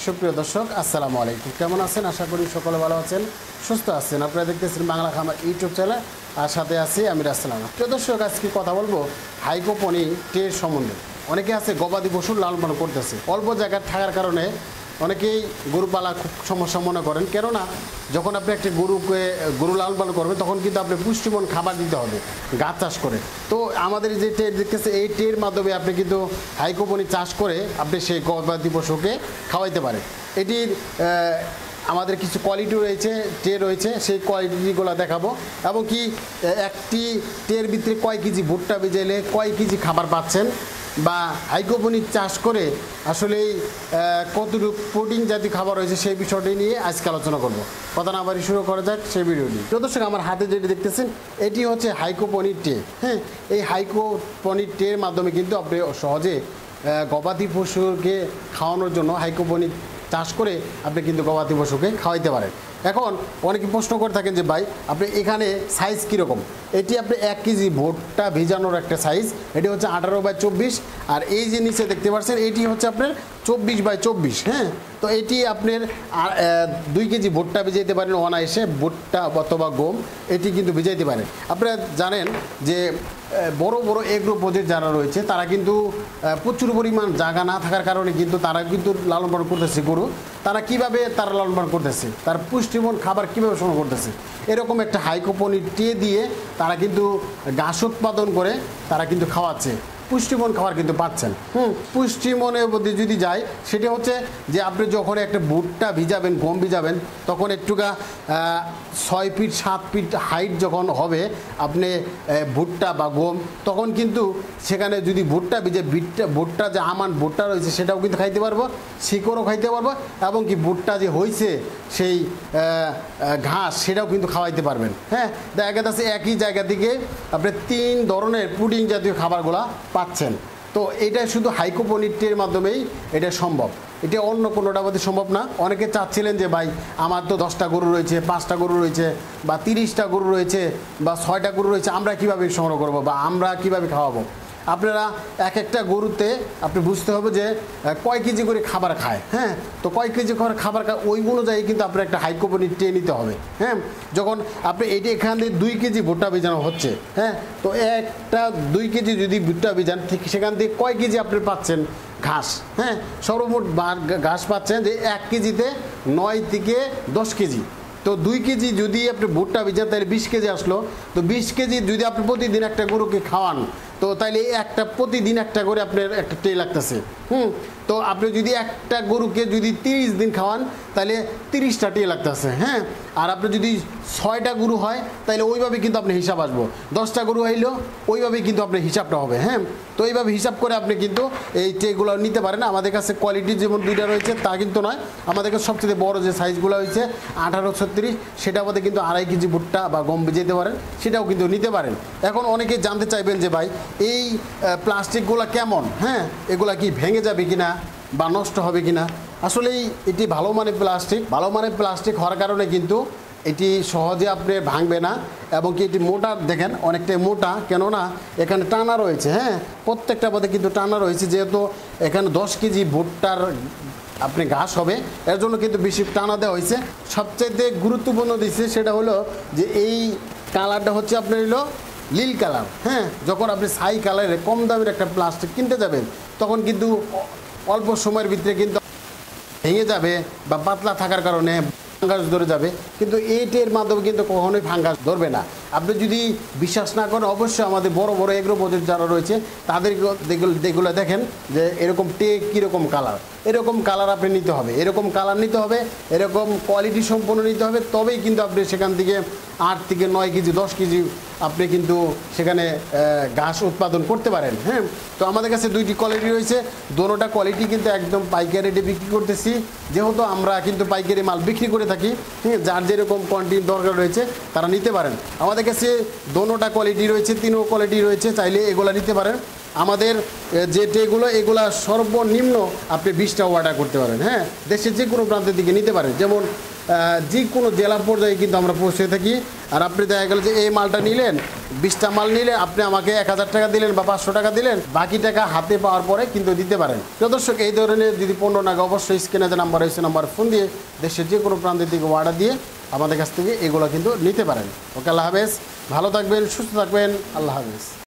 সুপ্রিয় দর্শক আসসালামু আলাইকুম, কেমন আছেন? আশা করি সকলে ভালো আছেন, সুস্থ আছেন। আপনারা দেখতেছেন বাংলা খামার ইউটিউব চ্যানেল, আর সাথে আছি আমি রাসেলাম। প্রিয় দর্শক, আজকে কথা বলবো হাইকোপনি ট্রের সম্বন্ধে। অনেকে আছে গবাদি পশুর লালন পালন করতেছে, অল্প জায়গায় থাকার কারণে অনেকেই গরু পালা খুব সমস্যা মনে করেন। কেননা যখন আপনি একটা গরু লালন পালন করবেন তখন কিন্তু আপনি পুষ্টিমন খাবার দিতে হবে গাছ চাষ করে। তো আমাদের যে ট্রে দেখতেছে, এই ট্রের মাধ্যমে আপনি কিন্তু হাইকোপনি চাষ করে আপনি সেই গবাদি পশুকে খাওয়াইতে পারেন। এটির আমাদের কিছু কোয়ালিটি রয়েছে, ট্রে রয়েছে, সেই কোয়ালিটিগুলো দেখাবো। এবং কি একটি ট্রের ভিতরে কয় কেজি ভুট্টা ভিজাইলে কয় কেজি খাবার পাচ্ছেন, বা হাইকোপনিক চাষ করে আসলে কতটুকু প্রোটিন জাতীয় খাবার রয়েছে সেই বিষয়টি নিয়ে আজকে আলোচনা করব। কথা না বাড়ি শুরু করা যাক সেই ভিডিওটি। তো দর্শক, আমার হাতে যেটি দেখতেছেন এটি হচ্ছে হাইকোপনিক ট্রে। হ্যাঁ, এই হাইকোপনিক ট্রের মাধ্যমে কিন্তু আপনি সহজে গবাদি পশুকে খাওয়ানোর জন্য হাইকোপনিক চাষ করে আপনি কিন্তু গবাদি পশুকে খাওয়াইতে পারেন। এখন অনেকে প্রশ্ন করে থাকেন যে ভাই আপনি এখানে সাইজ কীরকম। এটি আপনি 1 কেজি ভুট্টা ভিজানোর একটা সাইজ, এটি হচ্ছে 18/24। আর এই যে নিচে দেখতে পাচ্ছেন এটি হচ্ছে আপনার 24/24। হ্যাঁ, তো এটি আপনার 2 কেজি ভুট্টা ভিজাইতে পারেন অনায়াসে, ভুট্টা অথবা গম এটি কিন্তু ভিজাইতে পারেন। আপনারা জানেন যে বড় বড় এগ্রো প্রজেক্ট যারা রয়েছে তারা কিন্তু প্রচুর পরিমাণ জায়গা না থাকার কারণে কিন্তু তারা কিন্তু লালন পালন করতেছে গরু। তারা কিভাবে তারা লালন পালন করতেছে, তার পুষ্টিমন খাবার কীভাবে সংগ্রহ করতেছে, এরকম একটা হাইকোপনিক ট্রে দিয়ে তারা কিন্তু ঘাস উৎপাদন করে তারা কিন্তু খাওয়াচ্ছে, পুষ্টিমন খাবার কিন্তু পাচ্ছেন। পুষ্টিমনের মধ্যে যদি যায় সেটা হচ্ছে যে আপনি যখন একটা ভুট্টা ভিজাবেন, গম ভিজাবেন, তখন একটুকা 6 ফিট 7 ফিট হাইট যখন হবে আপনি ভুট্টা বা গম, তখন কিন্তু সেখানে যদি ভুট্টা ভিজে ভুট্টা যে আমান ভুট্টা রয়েছে সেটাও কিন্তু খাইতে পারবো, শিকড়ও খাইতে পারবো, এবং কি ভুট্টা যে হয়েছে সেই ঘাস সেটাও কিন্তু খাওয়াইতে পারবেন। হ্যাঁ, দেখা গেছে একই জায়গা থেকে আপনি 3 ধরনের প্রোটিন জাতীয় খাবারগুলো পাচ্ছেন। তো এটা শুধু হাইকোপনিক ট্রের মাধ্যমেই এটা সম্ভব, এটা অন্য কোনোটার মধ্যে সম্ভব না। অনেকে চাচ্ছিলেন যে ভাই আমার তো 10টা গরু রয়েছে, 5টা গরু রয়েছে, বা 30টা গরু রয়েছে, বা 6টা গরু রয়েছে, আমরা কিভাবে সংগ্রহ করবো বা আমরা কিভাবে খাওয়াবো। আপনারা একটা গরুতে আপনি বুঝতে হবে যে কয় কেজি করে খাবার খায়। হ্যাঁ, তো কয় কেজি করে খাবার খায় ওই অনুযায়ী কিন্তু আপনার একটা হাইকোপনিক ট্রে নিতে হবে। হ্যাঁ, যখন আপনি এটি এখান থেকে 2 কেজি ভুট্টা ভিজানো হচ্ছে, হ্যাঁ, তো একটা 2 কেজি যদি ভুট্টা ভিজান ঠিক সেখান থেকে কয় কেজি আপনি পাচ্ছেন ঘাস। হ্যাঁ, সর্বমোট ঘাস পাচ্ছেন যে 1 কেজিতে 9 থেকে 10 কেজি। তো 2 কেজি যদি আপনি ভুট্টা ভিজান তাহলে 20 কেজি আসলো। তো 20 কেজি যদি আপনি প্রতিদিন একটা গরুকে খাওয়ান, তো তাইলে প্রতিদিন একটা করে আপনার একটা ট্রে লাগতেছে। তো আপনি যদি একটা গরুকে যদি 30 দিন খাওয়ান তাহলে 30টা ট্রে লাগতেছে। হ্যাঁ, আর আপনি যদি 6টা গরু হয় তাহলে ওইভাবে কিন্তু আপনি হিসাব আসবো, 10টা গরু হইলেও ওইভাবেই কিন্তু আপনার হিসাবটা হবে। হ্যাঁ, তো এইভাবে হিসাব করে আপনি কিন্তু এই ট্রেগুলো নিতে পারেন। আমাদের কাছে কোয়ালিটি যেমন 2টা রয়েছে তা কিন্তু নয়, আমাদের কাছে সবচেয়ে বড় যে সাইজগুলো হয়েছে 1836, সেটার মধ্যে কিন্তু 2.5 কেজি ভুট্টা বা গম ভিজাইতে পারেন, সেটাও কিন্তু নিতে পারেন। এখন অনেকে জানতে চাইবেন যে ভাই এই প্লাস্টিকগুলো কেমন, হ্যাঁ, এগুলা কি ভেঙে যাবে কিনা বা নষ্ট হবে কিনা। আসলেই এটি ভালো মানের প্লাস্টিক হওয়ার কারণে কিন্তু এটি সহজে আপনি ভাঙবে না, এবং কি এটি মোটা দেখেন অনেকটাই মোটা, কেননা এখানে টানা রয়েছে। হ্যাঁ, প্রত্যেকটা পথে কিন্তু টানা রয়েছে, যেহেতু এখানে 10 কেজি ভুট্টার আপনি ঘাস হবে, এর জন্য কিন্তু বেশি টানা দেওয়া হয়েছে। সবচাইতে গুরুত্বপূর্ণ দিচ্ছে সেটা হলো যে এই কালারটা হচ্ছে আপনার হলো নীল কালার। হ্যাঁ, যখন আপনি ছাই কালারের কম দামের একটা প্লাস্টিক কিনতে যাবেন তখন কিন্তু অল্প সময়ের ভিতরে কিন্তু ভেঙে যাবে বা পাতলা থাকার কারণে ফাঙ্গাস ধরে যাবে, কিন্তু এই ট্রের মাধ্যমে কিন্তু কখনোই ফাঙ্গাস ধরবে না। আপনি যদি বিশ্বাস না করেন অবশ্যই আমাদের বড় বড় এগ্রো প্রজেক্ট যারা রয়েছে তাদের যেগুলো দেখেন যে এরকম ট্রে কীরকম কালার, এরকম কালার আপনি নিতে হবে, এরকম কালার নিতে হবে, এরকম কোয়ালিটি সম্পন্ন নিতে হবে, তবেই কিন্তু আপনি সেখান থেকে 8 থেকে 9 কেজি 10 কেজি আপনি কিন্তু সেখানে ঘাস উৎপাদন করতে পারেন। হ্যাঁ, তো আমাদের কাছে 2টি কোয়ালিটি রয়েছে, দোনোটা কোয়ালিটি কিন্তু একদম পাইকারি রেটে বিক্রি করতেছি, যেহেতু আমরা কিন্তু পাইকারি মাল বিক্রি করে থাকি। যার যেরকম কোয়ান্টিটি দরকার রয়েছে তারা নিতে পারেন। আমাদের কাছে দোনোটা কোয়ালিটি রয়েছে, 3ও কোয়ালিটি রয়েছে, চাইলে এগুলো নিতে পারেন। আমাদের যে ট্রেগুলো এগুলো সর্বনিম্ন আপনি 20টা অর্ডার করতে পারেন। হ্যাঁ, দেশের যে কোনো প্রান্তের দিকে নিতে পারেন। যেমন যে কোনো জেলা পর্যায়ে কিন্তু আমরা পৌঁছে থাকি। আর আপনি দেখা গেল যে এই মালটা নিলেন, 20টা মাল নিলে আপনি আমাকে 1000 টাকা দিলেন বা 500 টাকা দিলেন, বাকি টাকা হাতে পাওয়ার পরে কিন্তু দিতে পারেন। প্রিয় দর্শক, এই ধরনের যদি পণ্য লাগে অবশ্যই স্ক্রিনে যে নাম্বার রয়েছে নাম্বার ফোন দিয়ে দেশের যে কোনো প্রান্তের দিকে অর্ডার দিয়ে আমাদের কাছ থেকে এগুলো কিন্তু নিতে পারেন। ওকে, আল্লাহ হাফেজ, ভালো থাকবেন, সুস্থ থাকবেন, আল্লাহ হাফেজ।